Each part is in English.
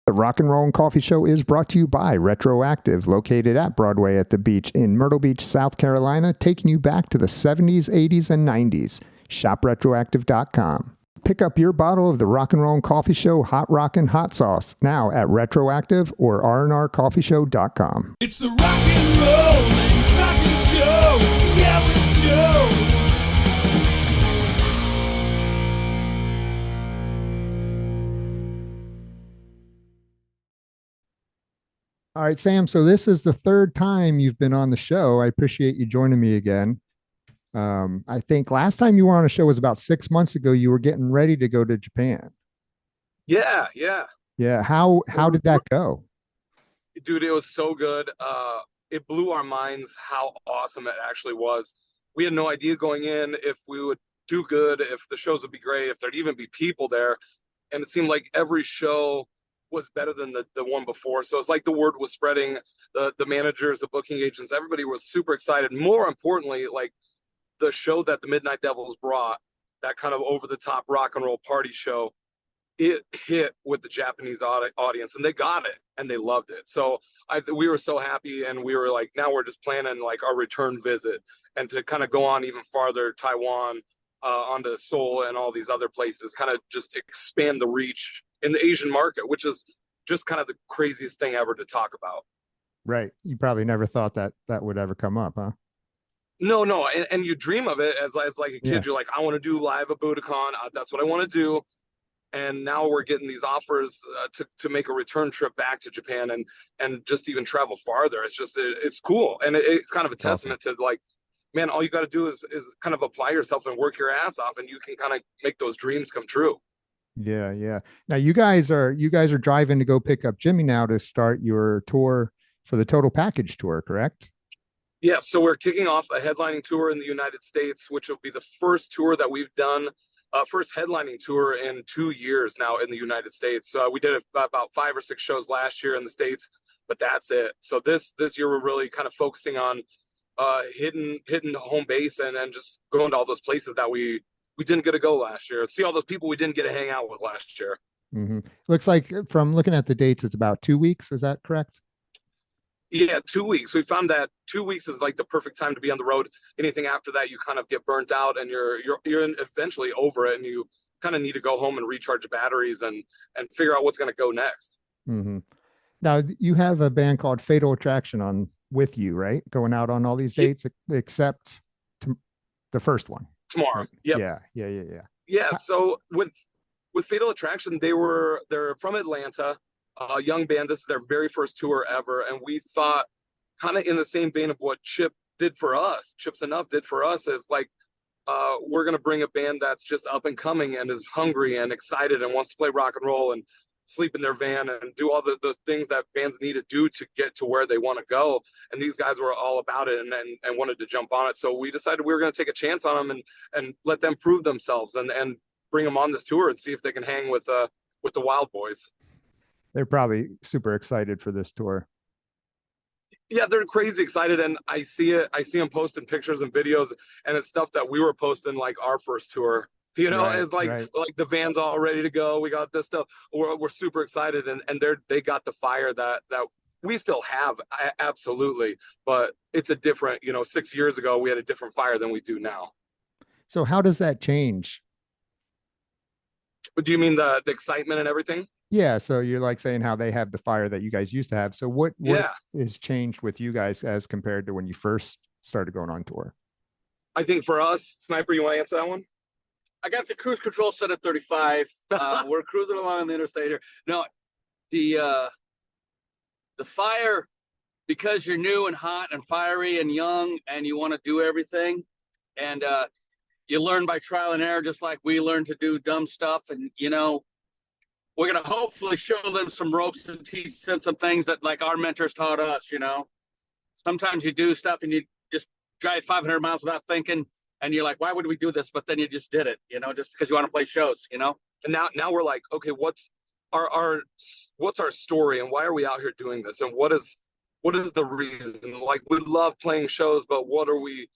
The Rock and Roll and Coffee Show is brought to you by Retroactive, located at Broadway at the Beach in Myrtle Beach, South Carolina, taking you back to the 70s, 80s, and 90s. ShopRetroactive.com. Pick up your bottle of the Rock and Roll and Coffee Show Hot Rockin' Hot Sauce now at Retroactive or rnrcoffeeshow.com. It's the Rock and Roll and Coffee Show. Yeah, with Joe. All right, Sam. So this is the third time you've been on the show. I appreciate you joining me again. I think last time you were on a show was about 6 months ago. You were getting ready to go to Japan. Yeah. Yeah. How did that go? Dude, it was so good. It blew our minds how awesome it actually was. We had no idea going in if we would do good, if the shows would be great, if there'd even be people there. And it seemed like every show was better than the one before. So it's like the word was spreading, the managers, the booking agents, everybody was super excited. More importantly, like the show that the Midnight Devils brought, that kind of over the top rock and roll party show, it hit with the Japanese audience and they got it and they loved it. So we were so happy, and we were like, now we're just planning like our return visit and to kind of go on even farther, Taiwan, onto Seoul and all these other places, kind of just expand the reach in the Asian market, which is just kind of the craziest thing ever to talk about. Right. You probably never thought that would ever come up, huh? No. And you dream of it as like a kid. Yeah. You're like, I want to do live at Budokan. That's what I want to do. And now we're getting these offers to make a return trip back to Japan and just even travel farther. It's cool. And it's kind of a testament to like, man, all you got to do is kind of apply yourself and work your ass off, and you can kind of make those dreams come true. Yeah. Now you guys are driving to go pick up Jimmy now to start your tour for the Total Package tour, correct? Yeah, so we're kicking off a headlining tour in the United States, which will be the first tour that we've done, first headlining tour in 2 years now in the United States. We did about 5 or 6 shows last year in the States, but that's it. So this year we're really kind of focusing on hitting home base and just going to all those places that we didn't get to go last year. See all those people we didn't get to hang out with last year. Mm-hmm. Looks like from looking at the dates, it's about 2 weeks. Is that correct? Yeah, 2 weeks. We found that 2 weeks is like the perfect time to be on the road. Anything after that, you kind of get burnt out, and you're eventually over it, and you kind of need to go home and recharge batteries and figure out what's going to go next. Mm-hmm. Now you have a band called Fatal Attraction on with you, right? Going out on all these dates except the first one Tomorrow. Yep. Yeah. So with Fatal Attraction, they're from Atlanta. A young band. This is their very first tour ever, and we thought, kind of in the same vein of what Chips Enough did for us, is like we're gonna bring a band that's just up and coming and is hungry and excited and wants to play rock and roll and sleep in their van and do all the things that bands need to do to get to where they want to go. And these guys were all about it and wanted to jump on it. So we decided we were going to take a chance on them and let them prove themselves and bring them on this tour and see if they can hang with the Wild Boys. They're probably super excited for this tour. Yeah, they're crazy excited, and I see them posting pictures and videos, and it's stuff that we were posting like our first tour. It's like the van's all ready to go. We got this stuff. We're super excited, and they got the fire that we still have, absolutely. But it's a different, 6 years ago we had a different fire than we do now. So how does that change? But do you mean the excitement and everything? Yeah, so you're like saying how they have the fire that you guys used to have. So what is changed with you guys as compared to when you first started going on tour? I think for us, Sniper, you want to answer that one? I got the cruise control set at 35. We're cruising along on the interstate here. No, the fire, because you're new and hot and fiery and young and you want to do everything, and you learn by trial and error, just like we learned to do dumb stuff. And we're going to hopefully show them some ropes and teach them some things that like our mentors taught us. Sometimes you do stuff and you just drive 500 miles without thinking, and you're like, why would we do this? But then you just did it, just because you want to play shows, And now we're like, okay, what's our story, and why are we out here doing this? And what is the reason? Like, we love playing shows, but what are we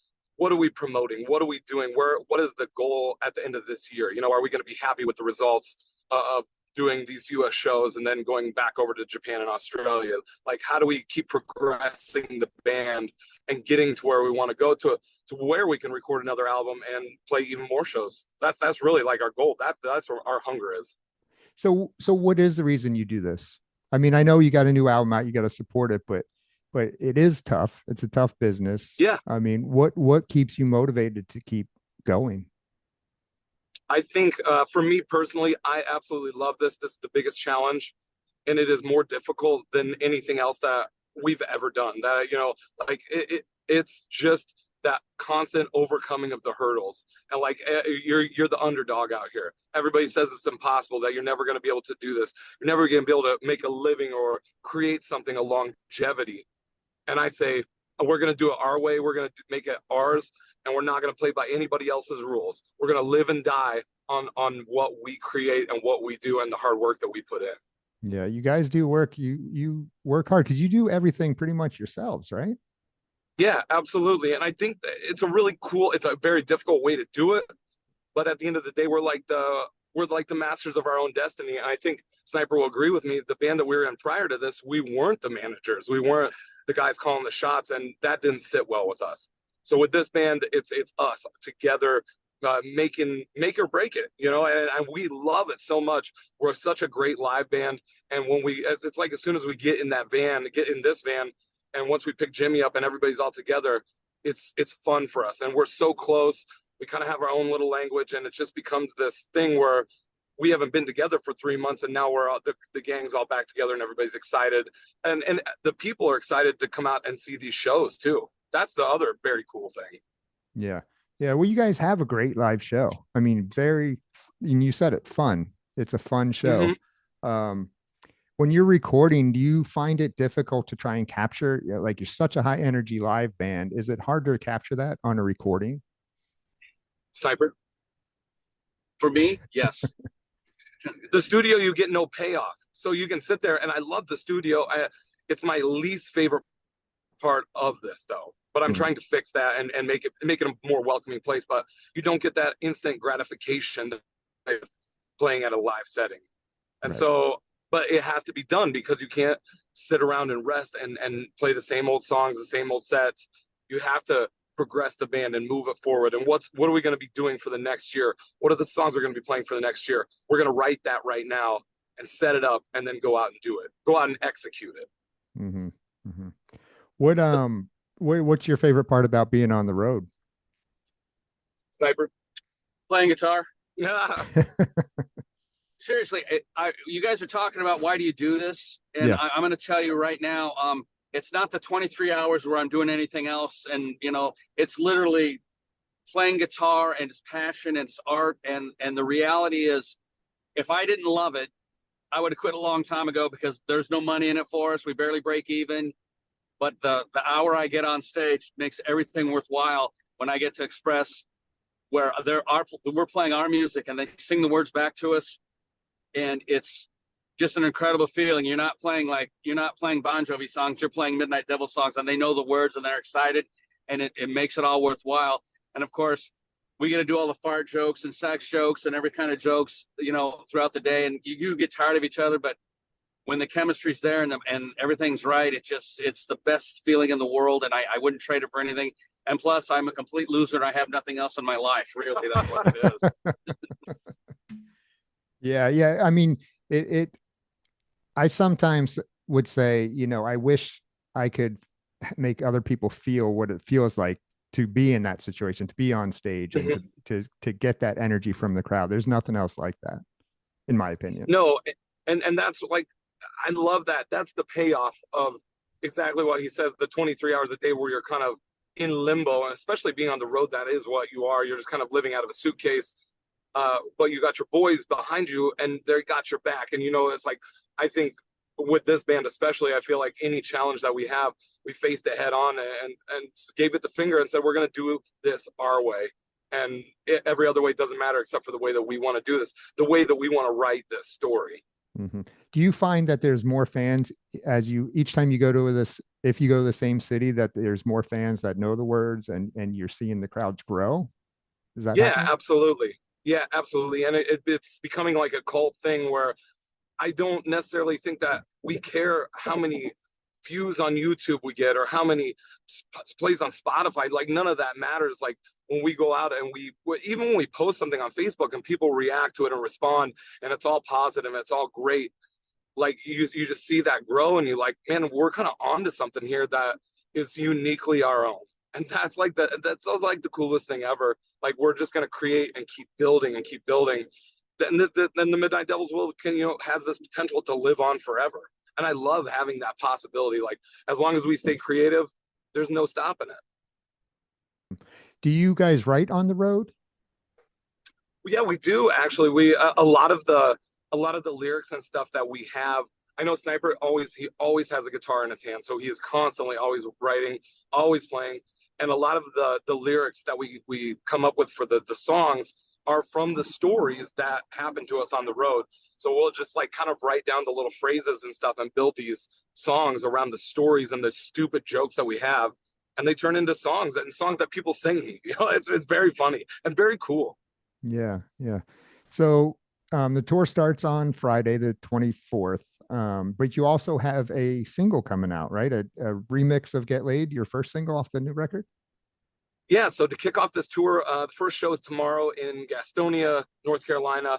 promoting? What are we doing? What is the goal at the end of this year? Are we going to be happy with the results of doing these US shows and then going back over to Japan and Australia. Like, how do we keep progressing the band and getting to where we want to go to where we can record another album and play even more shows? That's really like our goal. That's where our hunger is. So what is the reason you do this? I mean, I know you got a new album out, you got to support it, but it is tough. It's a tough business. Yeah. I mean, what keeps you motivated to keep going? I think for me personally, I absolutely love this. This is the biggest challenge, and it is more difficult than anything else that we've ever done. That, you know, like it's just that constant overcoming of the hurdles. And like you're the underdog out here. Everybody says it's impossible, that you're never going to be able to do this. You're never going to be able to make a living or create something of longevity. And I say, we're going to do it our way. We're going to make it ours, and we're not going to play by anybody else's rules. We're going to live and die on what we create and what we do and the hard work that we put in. Yeah, you guys do work. You work hard because you do everything pretty much yourselves, right? Yeah, absolutely. And I think that it's a very difficult way to do it. But at the end of the day, we're like the masters of our own destiny. And I think Sniper will agree with me. The band that we were in prior to this, we weren't the managers. We weren't the guys calling the shots, and that didn't sit well with us. So with this band, it's us together, make or break it, you know, and we love it so much. We're such a great live band. And it's like as soon as we get in this van, and once we pick Jimmy up and everybody's all together, it's fun for us. And we're so close. We kind of have our own little language, and it just becomes this thing where we haven't been together for 3 months, and now we're all, the gang's all back together, and everybody's excited, and the people are excited to come out and see these shows too. That's the other very cool thing. Yeah. Yeah. Well, you guys have a great live show. I mean, and you said it, fun. It's a fun show. When you're recording, do you find it difficult to try and capture, like, you're such a high energy live band? Is it hard to capture that on a recording? Sniper? For me, yes. The studio, you get no payoff. So you can sit there, and I love the studio. It's my least favorite part of this, though. But I'm trying to fix that and make it a more welcoming place. But you don't get that instant gratification of playing at a live setting. And Right. so, but it has to be done, because you can't sit around and rest and play the same old songs, the same old sets. You have to progress the band and move it forward. And what are we going to be doing for the next year? What are the songs we're going to be playing for the next year? We're going to write that right now and set it up, and then go out and do it. Go out and execute it. Mm-hmm. Mm-hmm. What's your favorite part about being on the road? Sniper? Playing guitar. Yeah. Seriously, you guys are talking about why do you do this? And Yeah. I'm going to tell you right now, it's not the 23 hours where I'm doing anything else. And, you know, it's literally playing guitar, and it's passion, and it's art. And the reality is, if I didn't love it, I would have quit a long time ago, because there's no money in it for us. We barely break even. But the hour I get on stage makes everything worthwhile, when I get to express where we're playing our music and they sing the words back to us. And it's just an incredible feeling. You're not playing Bon Jovi songs, you're playing Midnight Devil songs, and they know the words and they're excited, and it makes it all worthwhile. And of course, we get to do all the fart jokes and sex jokes and every kind of jokes, you know, throughout the day. And you get tired of each other, but when the chemistry's there and everything's right, it's the best feeling in the world. And I wouldn't trade it for anything. And plus, I'm a complete loser and I have nothing else in my life. Really, that's what it is. Yeah. Yeah. I mean, I sometimes would say, you know, I wish I could make other people feel what it feels like to be in that situation, to be on stage, and to get that energy from the crowd. There's nothing else like that, in my opinion. No, and that's like, I love that. That's the payoff of exactly what he says, the 23 hours a day where you're kind of in limbo, and especially being on the road, that is what you are. You're just kind of living out of a suitcase, but you got your boys behind you, and they got your back. And, you know, it's like, I think with this band especially, I feel like any challenge that we have, we faced it head on and gave it the finger and said, we're going to do this our way. And every other way doesn't matter, except for the way that we want to do this, the way that we want to write this story. Mm-hmm. Do you find that there's more fans each time you go to this, if you go to the same city, that there's more fans that know the words, and you're seeing the crowds grow? Is that happening? Absolutely. Yeah, absolutely. And it's becoming like a cult thing where I don't necessarily think that we care how many views on YouTube we get or how many plays on Spotify. Like none of that matters. Like when we go out and even when we post something on Facebook and people react to it and respond and it's all positive and it's all great, like you just see that grow and you like, man, we're kind of onto something here that is uniquely our own. And that's like the coolest thing ever. Like we're just gonna create and keep building and keep building. Then the Midnight Devils has this potential to live on forever. And I love having that possibility. Like as long as we stay creative, there's no stopping it. Do you guys write on the road? Yeah, we do actually. We a lot of the lyrics and stuff that we have. I know Sniper always has a guitar in his hand, so he is constantly always writing, always playing. And a lot of the lyrics that we come up with for the songs are from the stories that happen to us on the road. So we'll just like kind of write down the little phrases and stuff and build these songs around the stories and the stupid jokes that we have. And they turn into songs that people sing. You know, it's very funny and very cool. Yeah, yeah. So the tour starts on Friday, the 24th. But you also have a single coming out, right? A remix of Get Laid, your first single off the new record? Yeah, so to kick off this tour, the first show is tomorrow in Gastonia, North Carolina.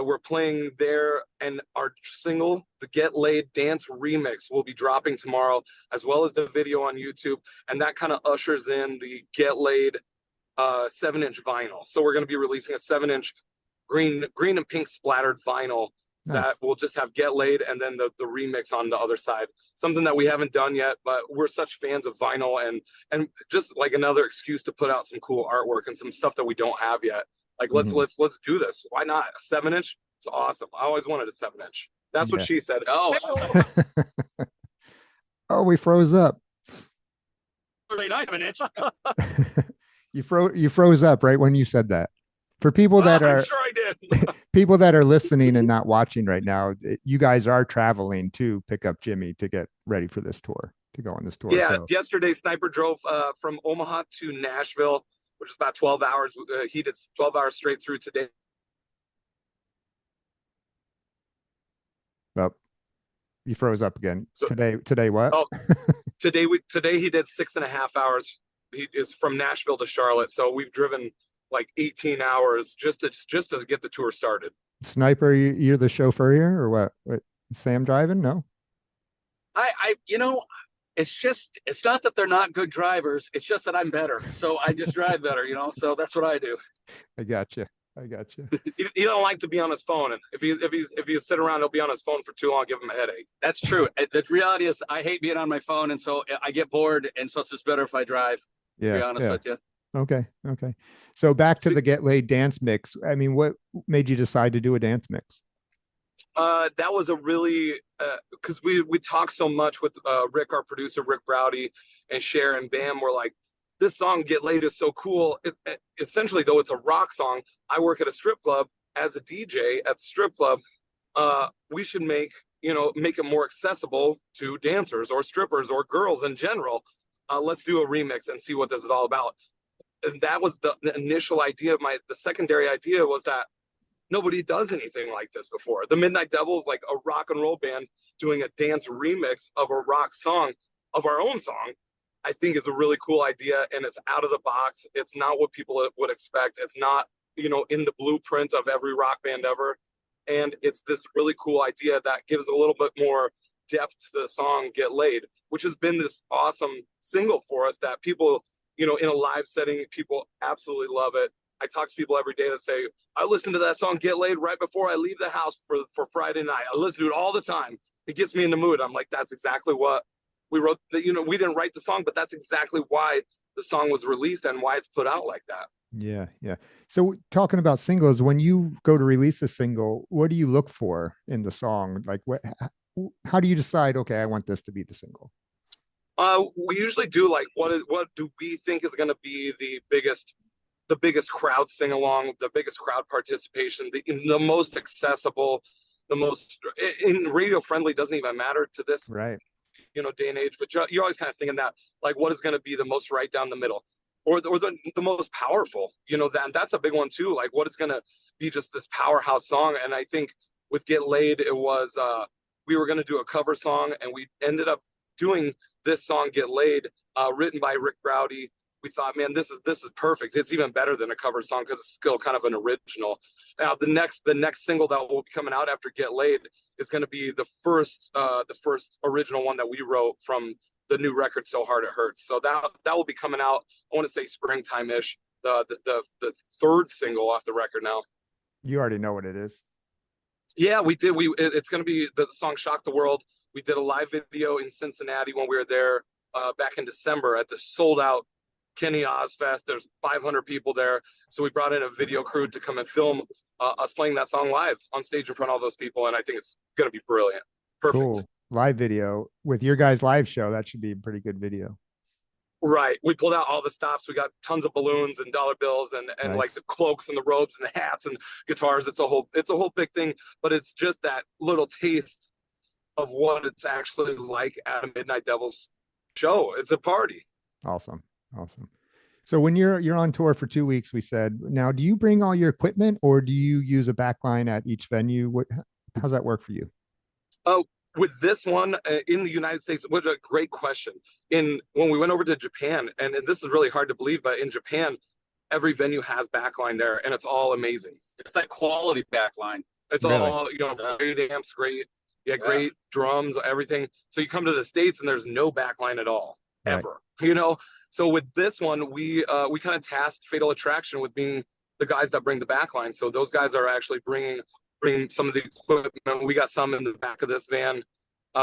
We're playing there, and our single, the Get Laid Dance Remix, will be dropping tomorrow, as well as the video on YouTube. And that kind of ushers in the Get Laid 7-inch vinyl. So we're going to be releasing a 7-inch green and pink splattered vinyl. Nice. That will just have Get Laid and then the remix on the other side. Something that we haven't done yet, but we're such fans of vinyl and just like another excuse to put out some cool artwork and some stuff that we don't have yet. Like let's do this. Why not? A 7-inch? It's awesome. I always wanted a 7-inch. That's what she said. Oh, oh, we froze up. 39 inch. You froze up right when you said that. For people that are, I'm sure I did. People that are listening and not watching right now, you guys are traveling to pick up Jimmy to get ready for this tour, to go on this tour. Yeah, so. Yesterday Sniper drove from Omaha to Nashville, which is about 12 hours. He did 12 hours straight through today. Oh, you froze up again. So, today what? Oh, today he did 6.5 hours. He is from Nashville to Charlotte, so we've driven like 18 hours just to get the tour started. Sniper, you're the chauffeur here, or what? Sam driving? No. I it's not that they're not good drivers. It's just that I'm better, so I just drive better. So that's what I do. I got you. He don't like to be on his phone, and if he sit around, he'll be on his phone for too long, give him a headache. That's true. The reality is, I hate being on my phone, and so I get bored, and so it's just better if I drive. Yeah, to be honest with you. Okay. So back to the Get Laid dance mix. I mean, what made you decide to do a dance mix? That was a really because we talk so much with Rick, our producer, Rick Browdy, and Cher and Bam. We're like, this song Get Laid is so cool. Essentially, though, it's a rock song. I work at a strip club as a DJ at the strip club. We should make it more accessible to dancers or strippers or girls in general. Let's do a remix and see what this is all about. And that was the initial idea. The secondary idea was that nobody does anything like this before. The Midnight Devils, like a rock and roll band doing a dance remix of a rock song, of our own song, I think is a really cool idea, and it's out of the box. It's not what people would expect. It's not, in the blueprint of every rock band ever. And it's this really cool idea that gives a little bit more depth to the song Get Laid, which has been this awesome single for us that people, in a live setting, people absolutely love it. I talk to people every day that say, I listen to that song Get Laid right before I leave the house for Friday night. I listen to it all the time. It gets me in the mood. I'm like, that's exactly what we wrote. We didn't write the song, but that's exactly why the song was released and why it's put out like that. Yeah. So talking about singles, when you go to release a single, what do you look for in the song? Like how do you decide, okay, I want this to be the single? We usually do like, what do we think is going to be the biggest crowd sing along, the biggest crowd participation, the most accessible, the most in radio friendly, doesn't even matter to this right day and age, but you're always kind of thinking that, like, what is going to be the most right down the middle, or the most powerful, that's a big one too. Like, what is going to be just this powerhouse song? And I think with Get Laid, it was we were going to do a cover song, and we ended up doing this song Get Laid, written by Rick Browdy. We thought, man, this is perfect. It's even better than a cover song because it's still kind of an original. Now the next single that will be coming out after Get Laid is going to be the first original one that we wrote from the new record, So Hard It Hurts. So that will be coming out, I want to say springtime ish. The third single off the record now. You already know what it is. Yeah, we did. It's going to be the song "Shock the World." We did a live video in Cincinnati when we were there back in December at the sold out Kenny Oz Fest. There's 500 people there, so we brought in a video crew to come and film us playing that song live on stage in front of all those people, and I think it's going to be brilliant. Perfect. Cool. Live video with your guys' live show. That should be a pretty good video. Right. We pulled out all the stops. We got tons of balloons and dollar bills and Nice. like the cloaks and the robes and the hats and guitars. It's a whole big thing, but it's just that little taste of what it's actually like at a Midnight Devils show. It's a party. Awesome. So when you're on tour for 2 weeks, we said, now do you bring all your equipment or do you use a backline at each venue? How's that work for you? Oh, with this one in the United States, which is a great question. When we went over to Japan, and this is really hard to believe, but in Japan, every venue has backline there, and it's all amazing. It's that quality backline. It's Really? all, great amps, great drums, everything. So you come to the States and there's no backline at all, Right. ever. So with this one, we kind of tasked Fatal Attraction with being the guys that bring the backline. So those guys are actually bringing some of the equipment. We got some in the back of this van.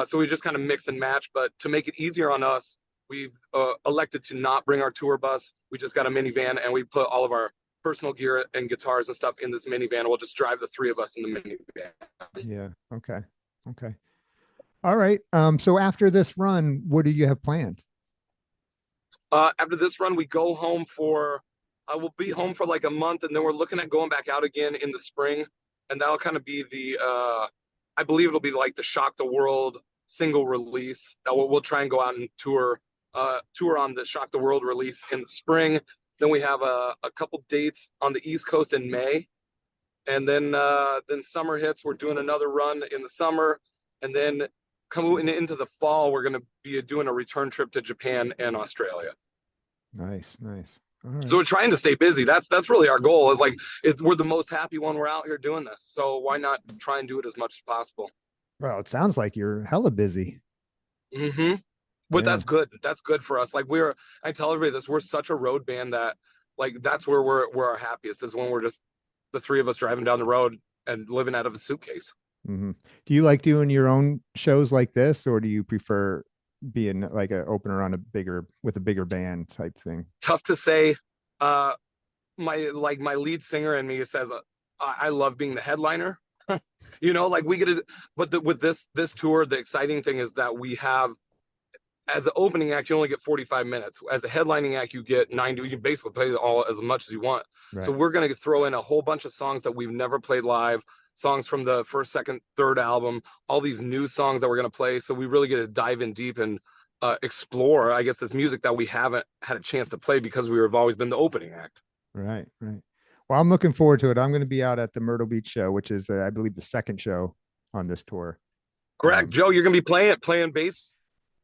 So we just kind of mix and match, but to make it easier on us, we've elected to not bring our tour bus. We just got a minivan and we put all of our personal gear and guitars and stuff in this minivan. We'll just drive the three of us in the minivan. Yeah. Okay. All right. So after this run, what do you have planned? After this run, we go home we'll be home for like a month, and then we're looking at going back out again in the spring. And that'll kind of be I believe it'll be like the Shock the World single release that we'll try and go out and tour on the Shock the World release in the spring. Then we have a couple dates on the East Coast in May. And then summer hits, we're doing another run in the summer. And then coming into the fall, we're going to be doing a return trip to Japan and Australia. Nice. All right. So we're trying to stay busy. That's really our goal. Is like we're the most happy when we're out here doing this. So why not try and do it as much as possible? Well, it sounds like you're hella busy. Mm-hmm. But Yeah. that's good. That's good for us. Like I tell everybody this, we're such a road band that like that's where we're our happiest is when we're just the three of us driving down the road and living out of a suitcase. Mm-hmm. Do you like doing your own shows like this, or do you prefer being like an opener on with a bigger band type thing? Tough to say. My lead singer in me says I love being the headliner. Like we get it, but with this tour, the exciting thing is that we have, as an opening act, you only get 45 minutes. As a headlining act, you get 90. You can basically play all as much as you want. Right. So we're going to throw in a whole bunch of songs that we've never played live, songs from the first, second, third album, all these new songs that we're going to play. So we really get to dive in deep and explore, I guess, this music that we haven't had a chance to play because we've always been the opening act. Right. Well, I'm looking forward to it. I'm going to be out at the Myrtle Beach show, which is, I believe, the second show on this tour. Correct. Joe, you're going to be playing bass.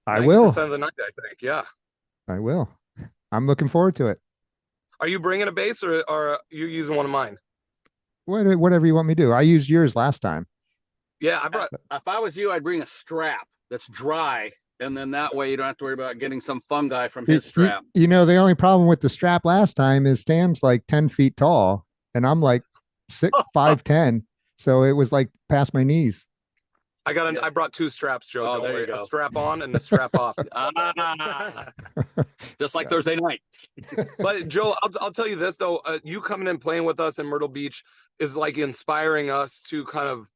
I will. 90% of the night, I think. Yeah. I will. I'm looking forward to it. Are you bringing a bass or are you using one of mine? Whatever you want me to do. I used yours last time. Yeah, I brought. If I was you, I'd bring a strap that's dry, and then that way you don't have to worry about getting some fungi from his strap. The only problem with the strap last time is Sam's like 10 feet tall and I'm like 5'10". So it was like past my knees. I brought two straps, Joe. Oh, Don't there worry. you go. A strap on and a strap off. Just like Thursday night. But Joe, I'll tell you this though, you coming and playing with us in Myrtle Beach is like inspiring us to kind of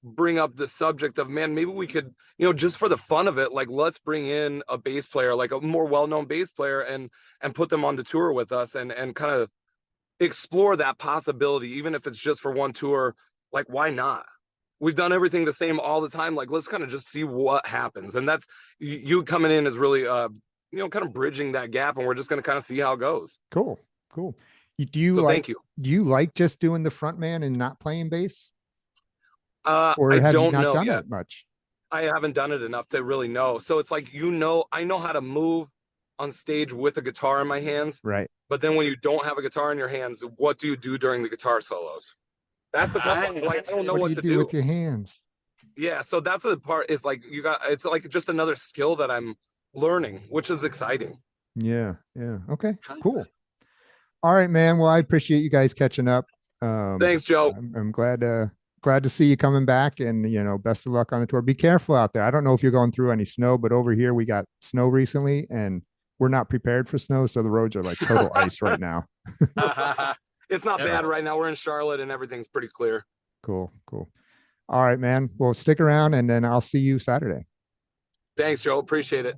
bring up the subject of, man, maybe we could, just for the fun of it, like let's bring in a bass player, like a more well-known bass player and put them on the tour with us and kind of explore that possibility, even if it's just for one tour. Like, why not? We've done everything the same all the time. Like, let's kind of just see what happens. And that's you coming in is really, kind of bridging that gap. And we're just going to kind of see how it goes. Cool. Thank you. Do you like just doing the front man and not playing bass? Or I have you don't not know done yet. it much? I haven't done it enough to really know. So it's like, I know how to move on stage with a guitar in my hands, Right. but then when you don't have a guitar in your hands, what do you do during the guitar solos? That's the tough one. Like, I don't know What do what you to do do. with your hands? Yeah, so that's the part is like it's like just another skill that I'm learning, which is exciting. Yeah. Yeah. Okay. Cool. All right, man. Well, I appreciate you guys catching up. Thanks, Joe. I'm glad to see you coming back, and best of luck on the tour. Be careful out there. I don't know if you're going through any snow, but over here we got snow recently, and we're not prepared for snow, so the roads are like total ice right now. It's not Yeah. bad right now. We're in Charlotte and everything's pretty clear. Cool. Cool. All right, man. Well, stick around, and then I'll see you Saturday. Thanks, Joe. Appreciate it.